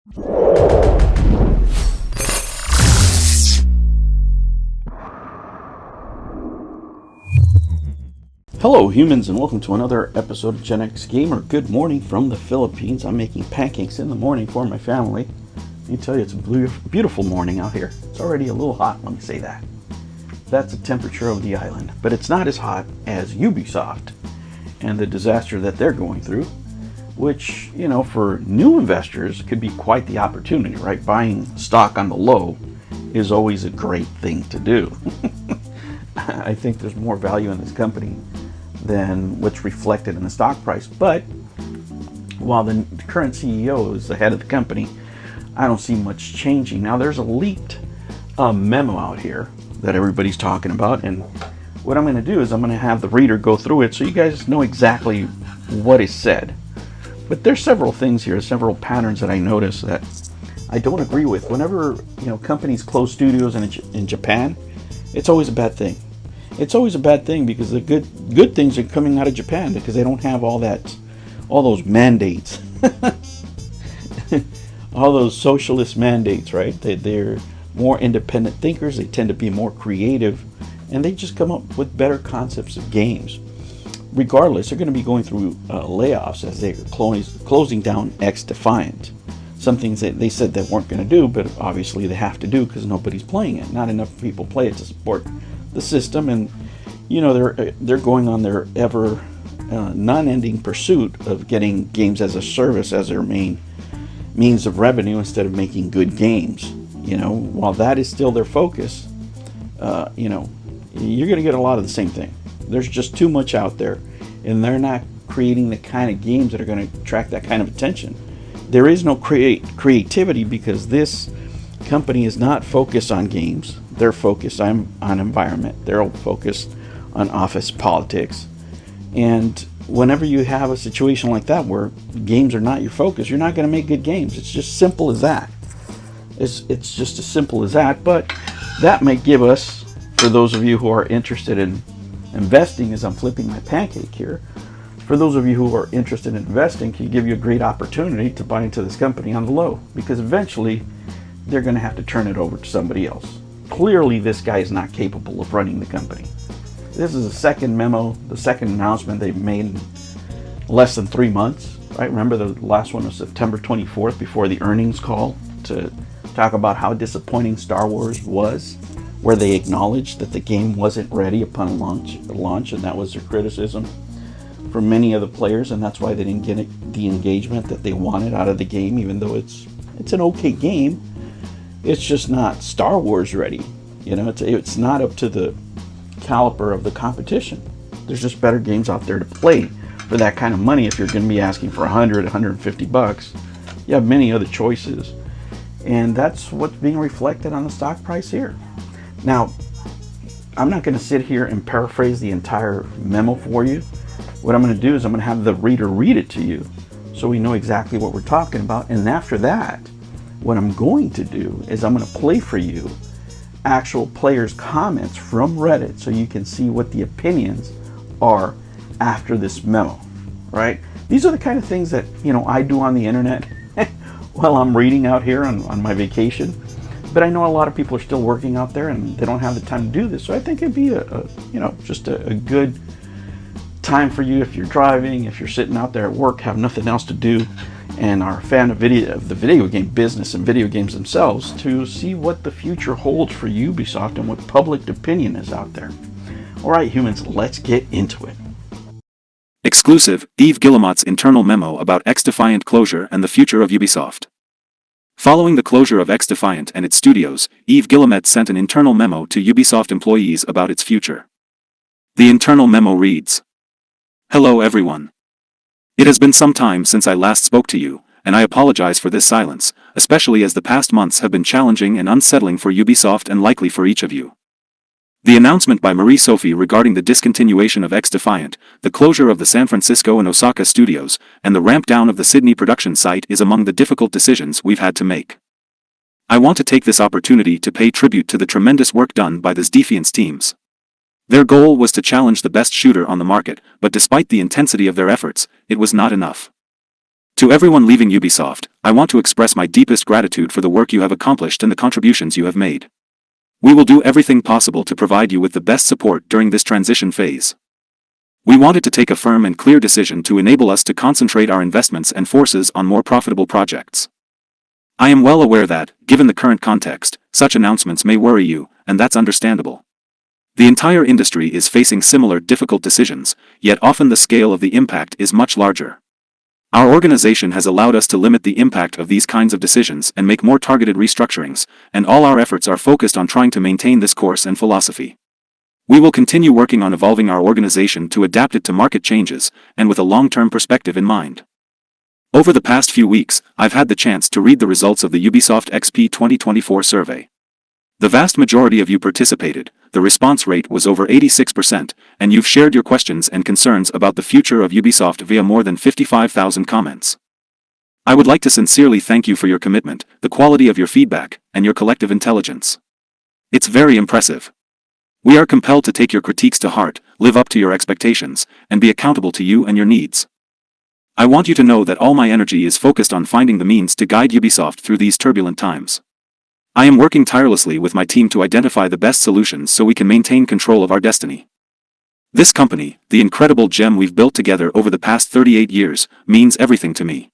Hello humans, and welcome to another episode of Gen X Gamer. Good morning from the Philippines. I'm making pancakes in the morning for my family. Let me tell you, it's a beautiful morning out here. It's already a little hot, let me say that. That's the temperature of the island, but it's not as hot as UBISOFT and the disaster that they're going through, which, you know, for new investors could be quite the opportunity, right? Buying stock on the low is always a great thing to do. I think there's more value in this company than what's reflected in the stock price. But while the current CEO is the head of the company, I don't see much changing. Now, there's a leaked memo out here that everybody's talking about, and what I'm going to do is I'm going to have the reader go through it so you guys know exactly what is said. But there's several things here, several patterns that I notice that I don't agree with. Whenever, you know, companies close studios in Japan, it's always a bad thing. It's always a bad thing because the good things are coming out of Japan because they don't have all those mandates, all those socialist mandates, right? They're more independent thinkers. They tend to be more creative, and they just come up with better concepts of games. Regardless, they're going to be going through layoffs as they're closing down Xdefiant. Some things that they said they weren't going to do, but obviously they have to do because nobody's playing it. Not enough people play it to support the system, and you know they're going on their ever non-ending pursuit of getting games as a service as their main means of revenue instead of making good games. You know, while that is still their focus, you know, you're going to get a lot of the same thing. There's just too much out there, and they're not creating the kind of games that are going to attract that kind of attention. There is no creativity because this company is not focused on games. They're focused on environment. They're focused on office politics. And whenever you have a situation like that where games are not your focus, you're not going to make good games. It's just simple as that. It's just as simple as that. But that might give us, for those of you who are interested in investing, as I'm flipping my pancake here, for those of you who are interested in investing, can give you a great opportunity to buy into this company on the low, because eventually they're going to have to turn it over to somebody else. Clearly, this guy is not capable of running the company. This is the second memo, the second announcement they've made in less than 3 months, right? Remember the last one was September 24th before the earnings call to talk about how disappointing Star Wars was, where they acknowledged that the game wasn't ready upon launch, and that was their criticism for many of the players, and that's why they didn't get the engagement that they wanted out of the game, even though it's an okay game. It's just not Star Wars ready. You know, it's not up to the caliber of the competition. There's just better games out there to play for that kind of money. If you're going to be asking for $150, you have many other choices, and that's what's being reflected on the stock price here. Now, I'm not going to sit here and paraphrase the entire memo for you. What I'm going to do is I'm going to have the reader read it to you so we know exactly what we're talking about. And after that, what I'm going to do is I'm going to play for you actual players' comments from Reddit so you can see what the opinions are after this memo, right? These are the kind of things that, you know, I do on the internet while I'm reading out here on my vacation. But I know a lot of people are still working out there and they don't have the time to do this. So I think it'd be just a good time for you if you're driving, if you're sitting out there at work, have nothing else to do, and are a fan of the video game business and video games themselves, to see what the future holds for Ubisoft and what public opinion is out there. All right, humans, let's get into it. Exclusive, Yves Guillemot's internal memo about Xdefiant closure and the future of Ubisoft. Following the closure of Xdefiant and its studios, Yves Guillemot sent an internal memo to Ubisoft employees about its future. The internal memo reads, "Hello everyone. It has been some time since I last spoke to you, and I apologize for this silence, especially as the past months have been challenging and unsettling for Ubisoft and likely for each of you. The announcement by Marie-Sophie regarding the discontinuation of Xdefiant, the closure of the San Francisco and Osaka studios, and the ramp down of the Sydney production site is among the difficult decisions we've had to make. I want to take this opportunity to pay tribute to the tremendous work done by the Xdefiant's teams. Their goal was to challenge the best shooter on the market, but despite the intensity of their efforts, it was not enough. To everyone leaving Ubisoft, I want to express my deepest gratitude for the work you have accomplished and the contributions you have made. We will do everything possible to provide you with the best support during this transition phase. We wanted to take a firm and clear decision to enable us to concentrate our investments and forces on more profitable projects. I am well aware that, given the current context, such announcements may worry you, and that's understandable. The entire industry is facing similar difficult decisions, yet often the scale of the impact is much larger. Our organization has allowed us to limit the impact of these kinds of decisions and make more targeted restructurings, and all our efforts are focused on trying to maintain this course and philosophy. We will continue working on evolving our organization to adapt it to market changes, and with a long-term perspective in mind. Over the past few weeks, I've had the chance to read the results of the Ubisoft XP 2024 survey. The vast majority of you participated, the response rate was over 86%, and you've shared your questions and concerns about the future of Ubisoft via more than 55,000 comments. I would like to sincerely thank you for your commitment, the quality of your feedback, and your collective intelligence. It's very impressive. We are compelled to take your critiques to heart, live up to your expectations, and be accountable to you and your needs. I want you to know that all my energy is focused on finding the means to guide Ubisoft through these turbulent times. I am working tirelessly with my team to identify the best solutions so we can maintain control of our destiny. This company, the incredible gem we've built together over the past 38 years, means everything to me.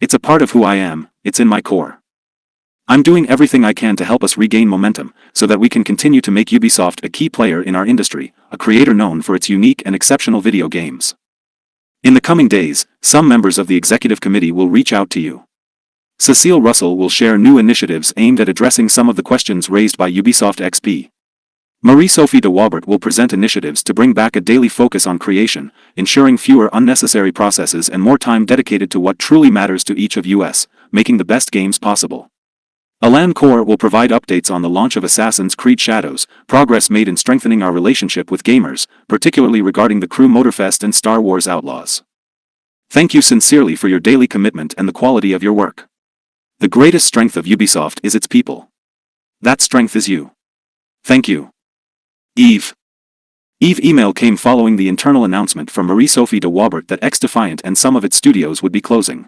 It's a part of who I am, it's in my core. I'm doing everything I can to help us regain momentum, so that we can continue to make Ubisoft a key player in our industry, a creator known for its unique and exceptional video games. In the coming days, some members of the executive committee will reach out to you. Cecile Russell will share new initiatives aimed at addressing some of the questions raised by Ubisoft XP. Marie-Sophie de Wabert will present initiatives to bring back a daily focus on creation, ensuring fewer unnecessary processes and more time dedicated to what truly matters to each of us, making the best games possible. Alan Kaur will provide updates on the launch of Assassin's Creed Shadows, progress made in strengthening our relationship with gamers, particularly regarding the Crew Motorfest and Star Wars Outlaws. Thank you sincerely for your daily commitment and the quality of your work. The greatest strength of Ubisoft is its people. That strength is you. Thank you. Yves. Yves' email came following the internal announcement from Marie-Sophie de Wabert that Xdefiant and some of its studios would be closing.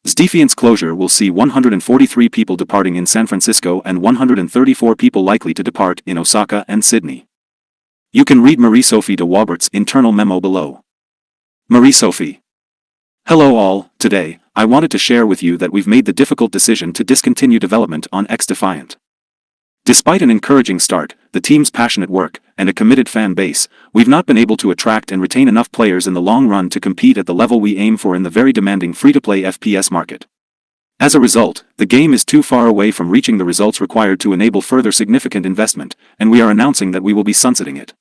Xdefiant's closure will see 143 people departing in San Francisco and 134 people likely to depart in Osaka and Sydney. You can read Marie-Sophie de Wabert's internal memo below. Marie-Sophie. Hello all, today, I wanted to share with you that we've made the difficult decision to discontinue development on Xdefiant. Despite an encouraging start, the team's passionate work, and a committed fan base, we've not been able to attract and retain enough players in the long run to compete at the level we aim for in the very demanding free-to-play FPS market. As a result, the game is too far away from reaching the results required to enable further significant investment, and we are announcing that we will be sunsetting it.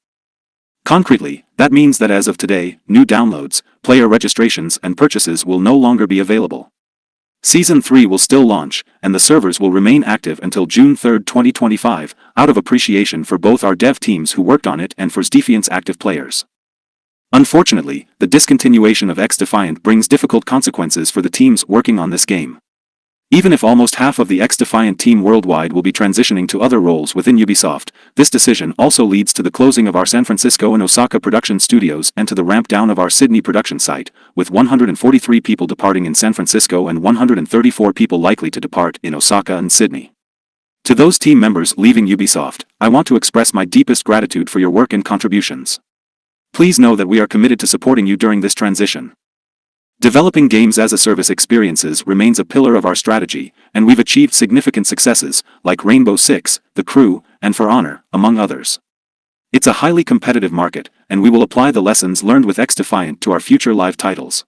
Concretely, that means that as of today, new downloads, player registrations and purchases will no longer be available. Season 3 will still launch, and the servers will remain active until June 3, 2025, out of appreciation for both our dev teams who worked on it and for Xdefiant's active players. Unfortunately, the discontinuation of Xdefiant brings difficult consequences for the teams working on this game. Even if almost half of the Xdefiant team worldwide will be transitioning to other roles within Ubisoft, this decision also leads to the closing of our San Francisco and Osaka production studios and to the ramp down of our Sydney production site, with 143 people departing in San Francisco and 134 people likely to depart in Osaka and Sydney. To those team members leaving Ubisoft, I want to express my deepest gratitude for your work and contributions. Please know that we are committed to supporting you during this transition. Developing games-as-a-service experiences remains a pillar of our strategy, and we've achieved significant successes, like Rainbow Six, The Crew, and For Honor, among others. It's a highly competitive market, and we will apply the lessons learned with Xdefiant to our future live titles.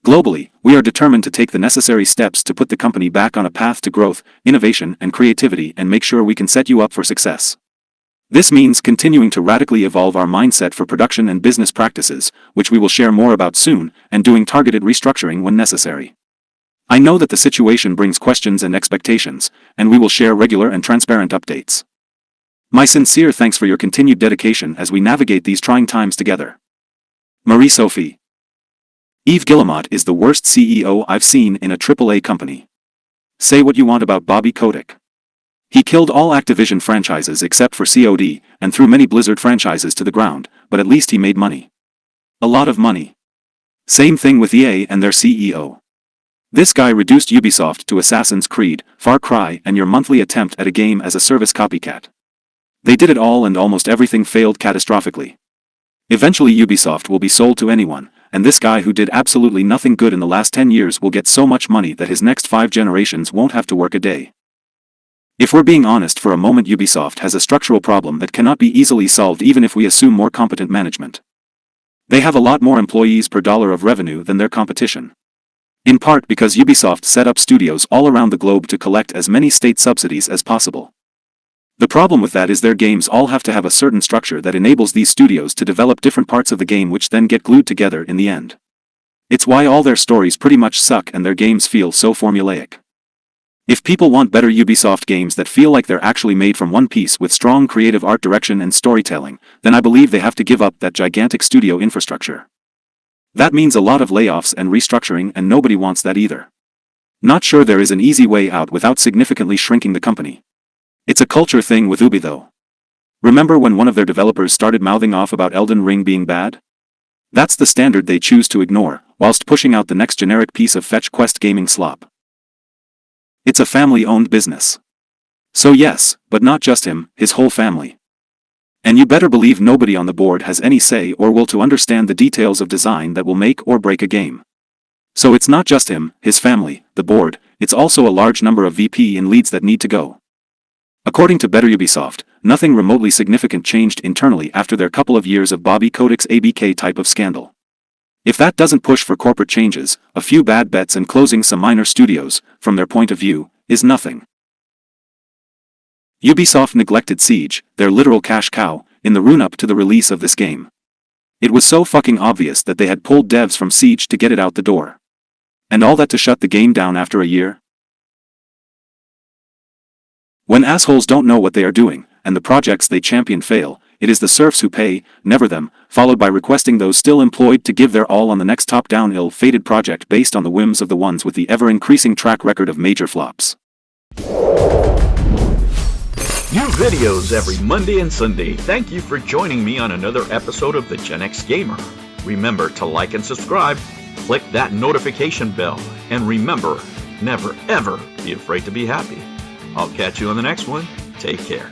Globally, we are determined to take the necessary steps to put the company back on a path to growth, innovation, and creativity and make sure we can set you up for success. This means continuing to radically evolve our mindset for production and business practices, which we will share more about soon, and doing targeted restructuring when necessary. I know that the situation brings questions and expectations, and we will share regular and transparent updates. My sincere thanks for your continued dedication as we navigate these trying times together. Marie-Sophie. Yves Guillemot is the worst CEO I've seen in a AAA company. Say what you want about Bobby Kotick. He killed all Activision franchises except for COD, and threw many Blizzard franchises to the ground, but at least he made money. A lot of money. Same thing with EA and their CEO. This guy reduced Ubisoft to Assassin's Creed, Far Cry, and your monthly attempt at a game-as-a-service copycat. They did it all and almost everything failed catastrophically. Eventually Ubisoft will be sold to anyone, and this guy who did absolutely nothing good in the last 10 years will get so much money that his next 5 generations won't have to work a day. If we're being honest for a moment, Ubisoft has a structural problem that cannot be easily solved even if we assume more competent management. They have a lot more employees per dollar of revenue than their competition. In part because Ubisoft set up studios all around the globe to collect as many state subsidies as possible. The problem with that is their games all have to have a certain structure that enables these studios to develop different parts of the game which then get glued together in the end. It's why all their stories pretty much suck and their games feel so formulaic. If people want better Ubisoft games that feel like they're actually made from one piece with strong creative art direction and storytelling, then I believe they have to give up that gigantic studio infrastructure. That means a lot of layoffs and restructuring, and nobody wants that either. Not sure there is an easy way out without significantly shrinking the company. It's a culture thing with Ubi though. Remember when one of their developers started mouthing off about Elden Ring being bad? That's the standard they choose to ignore, whilst pushing out the next generic piece of fetch quest gaming slop. It's a family-owned business. So yes, but not just him, his whole family. And you better believe nobody on the board has any say or will to understand the details of design that will make or break a game. So it's not just him, his family, the board, it's also a large number of VP and leads that need to go. According to Better Ubisoft, nothing remotely significant changed internally after their couple of years of Bobby Kotick's ABK type of scandal. If that doesn't push for corporate changes, a few bad bets and closing some minor studios, from their point of view, is nothing. Ubisoft neglected Siege, their literal cash cow, in the run-up to the release of this game. It was so fucking obvious that they had pulled devs from Siege to get it out the door. And all that to shut the game down after a year? When assholes don't know what they are doing, and the projects they champion fail, it is the serfs who pay, never them, followed by requesting those still employed to give their all on the next top-down ill-fated project based on the whims of the ones with the ever-increasing track record of major flops. New videos every Monday and Sunday. Thank you for joining me on another episode of the Gen X Gamer. Remember to like and subscribe, click that notification bell, and remember, never ever be afraid to be happy. I'll catch you on the next one. Take care.